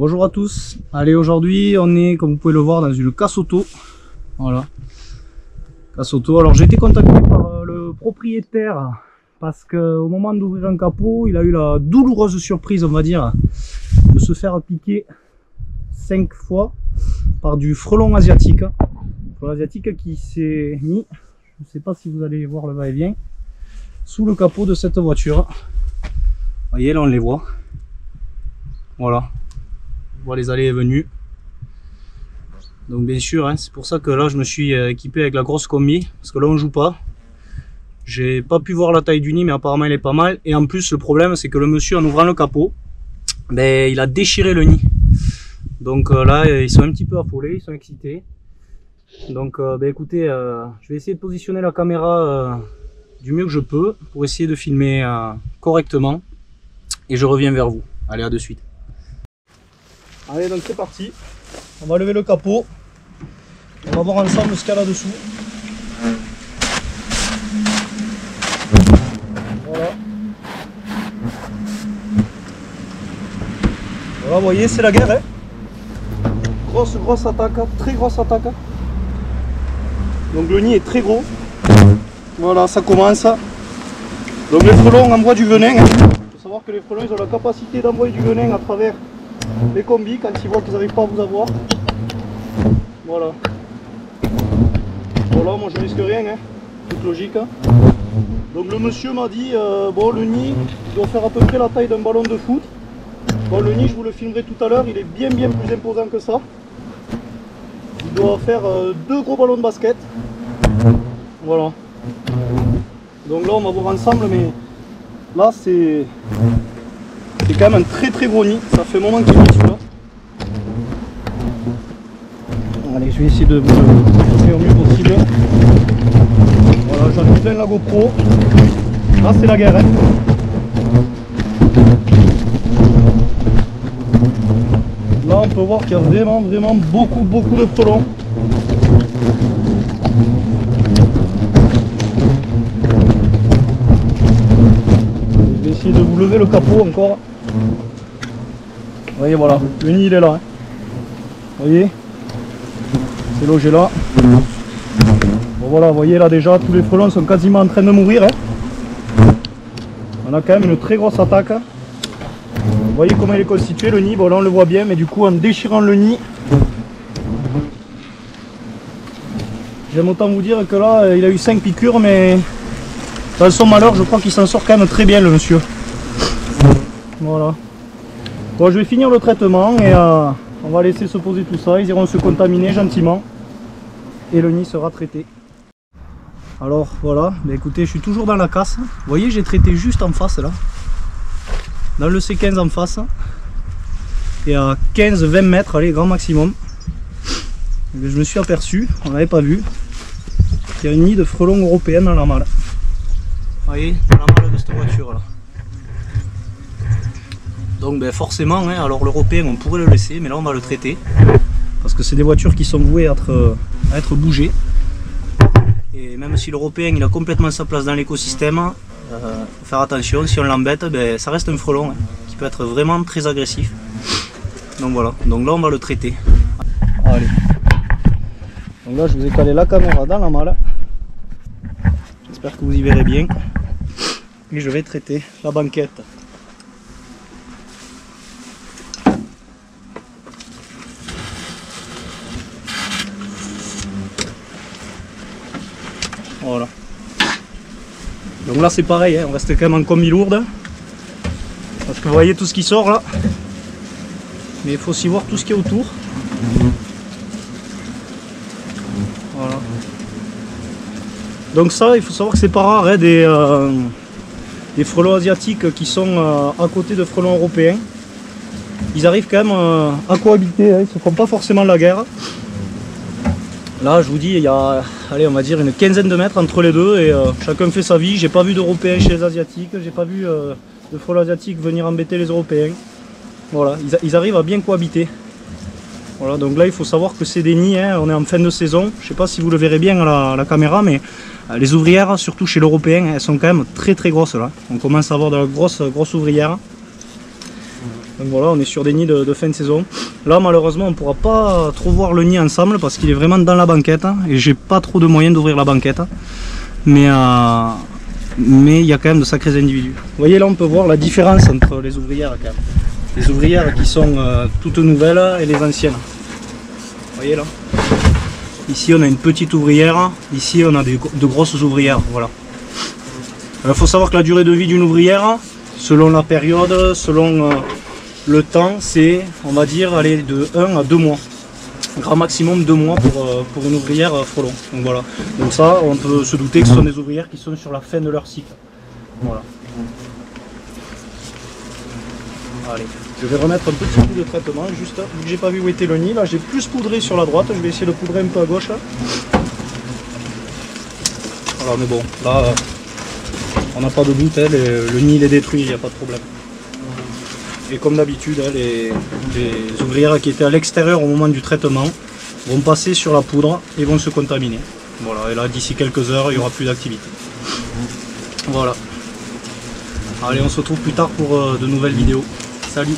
Bonjour à tous. Allez, aujourd'hui on est, comme vous pouvez le voir, dans une casse auto. Voilà, casse auto. Alors j'ai été contacté par le propriétaire parce que au moment d'ouvrir un capot, il a eu la douloureuse surprise, on va dire, de se faire piquer 5 fois par du frelon asiatique. Frelon asiatique qui s'est mis, je ne sais pas si vous allez voir le va-et-vient, sous le capot de cette voiture. Vous voyez, là on les voit. Voilà. On voit les allées et venues. Donc bien sûr, hein, c'est pour ça que là je me suis équipé avec la grosse combi, parce que là on joue pas. J'ai pas pu voir la taille du nid, mais apparemment il est pas mal. Et en plus le problème c'est que le monsieur, en ouvrant le capot, ben, il a déchiré le nid. Donc là ils sont un petit peu affolés, ils sont excités. Donc ben, écoutez, je vais essayer de positionner la caméra du mieux que je peux pour essayer de filmer correctement. Et je reviens vers vous. Allez, à de suite. Allez, donc c'est parti. On va lever le capot. On va voir ensemble ce qu'il y a là-dessous. Voilà. Voilà, vous voyez, c'est la guerre. Hein. Grosse attaque, très grosse attaque. Donc le nid est très gros. Voilà, ça commence. Donc les frelons envoient du venin. Il faut savoir que les frelons, ils ont la capacité d'envoyer du venin à travers les combis quand ils voient qu'ils n'arrivent pas à vous avoir. Voilà. Voilà, moi je risque rien, hein. Toute logique. Hein. Donc le monsieur m'a dit, bon, le nid il doit faire à peu près la taille d'un ballon de foot. Bon, le nid, je vous le filmerai tout à l'heure, il est bien plus imposant que ça. Il doit faire 2 gros ballons de basket. Voilà. Donc là on va voir ensemble, mais là c'est quand même un très gros nid. Ça fait un moment qu'il est celui-là. Allez, je vais essayer de vous le faire au mieux possible. Voilà, j'en ai plein la GoPro. Là c'est la guerre. Hein. Là on peut voir qu'il y a vraiment beaucoup de frelons. Je vais essayer de vous lever le capot encore. Vous voyez, voilà, le nid il est là. Hein. Vous voyez, c'est logé là. Bon voilà, vous voyez là déjà, tous les frelons sont quasiment en train de mourir. Hein. On a quand même une très grosse attaque. Vous voyez comment il est constitué le nid, bon là on le voit bien, mais du coup en déchirant le nid, j'aime autant vous dire que là il a eu 5 piqûres, mais dans son malheur je crois qu'il s'en sort quand même très bien le monsieur. Voilà. Bon, je vais finir le traitement et on va laisser se poser tout ça, ils iront se contaminer gentiment et le nid sera traité. Alors voilà, bah, écoutez, je suis toujours dans la casse. Vous voyez, j'ai traité juste en face là, dans le C15 en face, et à 15-20 mètres, allez, grand maximum. Et je me suis aperçu, on n'avait pas vu, qu'il y a une nid de frelons européenne dans la malle. Vous voyez, dans la malle de cette voiture là. Donc ben forcément, hein, alors l'européen on pourrait le laisser, mais là on va le traiter. Parce que c'est des voitures qui sont vouées à être bougées. Et même si l'européen il a complètement sa place dans l'écosystème, faut faire attention, si on l'embête, ben, ça reste un frelon hein, qui peut être vraiment très agressif. Donc voilà, donc là on va le traiter. Allez. Donc là je vous ai calé la caméra dans la malle. J'espère que vous y verrez bien. Et je vais traiter la banquette. Voilà. Donc là c'est pareil, hein, on reste quand même en combi lourde. Parce que vous voyez tout ce qui sort là. Mais il faut aussi voir tout ce qui est autour. Voilà. Donc ça, il faut savoir que c'est pas rare, hein, des frelons asiatiques qui sont à côté de frelons européens. Ils arrivent quand même à cohabiter, hein, ils se font pas forcément la guerre. Là, je vous dis, il y a, allez, on va dire une quinzaine de mètres entre les deux et chacun fait sa vie. J'ai pas vu d'Européens chez les Asiatiques, j'ai pas vu de frelons asiatiques venir embêter les Européens. Voilà, ils arrivent à bien cohabiter. Voilà, donc là, il faut savoir que c'est des nids, hein, on est en fin de saison. Je sais pas si vous le verrez bien à la caméra, mais les ouvrières, surtout chez l'Européen, elles sont quand même très grosses là. On commence à avoir de grosses ouvrières. Donc voilà, on est sur des nids de fin de saison. Là malheureusement on ne pourra pas trop voir le nid ensemble parce qu'il est vraiment dans la banquette et j'ai pas trop de moyens d'ouvrir la banquette. Mais il y a quand même de sacrés individus. Vous voyez là on peut voir la différence entre les ouvrières quand même. Les ouvrières qui sont toutes nouvelles et les anciennes. Vous voyez là. Ici on a une petite ouvrière, ici on a de grosses ouvrières. Voilà. Il faut savoir que la durée de vie d'une ouvrière, selon la période, selon le temps, c'est, on va dire, aller de 1 à 2 mois. Grand maximum 2 mois pour une ouvrière frelon. Donc voilà. Donc ça, on peut se douter que ce sont des ouvrières qui sont sur la fin de leur cycle. Voilà. Allez, je vais remettre un petit coup de traitement, juste, vu que j'ai pas vu où était le nid, là j'ai plus poudré sur la droite, je vais essayer de poudrer un peu à gauche. Là. Voilà, mais bon, là, on n'a pas de doute, hein, le nid il est détruit, il n'y a pas de problème. Et comme d'habitude, hein, les ouvrières qui étaient à l'extérieur au moment du traitement vont passer sur la poudre et vont se contaminer. Voilà, et là d'ici quelques heures, il n'y aura plus d'activité. Voilà. Allez, on se retrouve plus tard pour de nouvelles vidéos. Salut!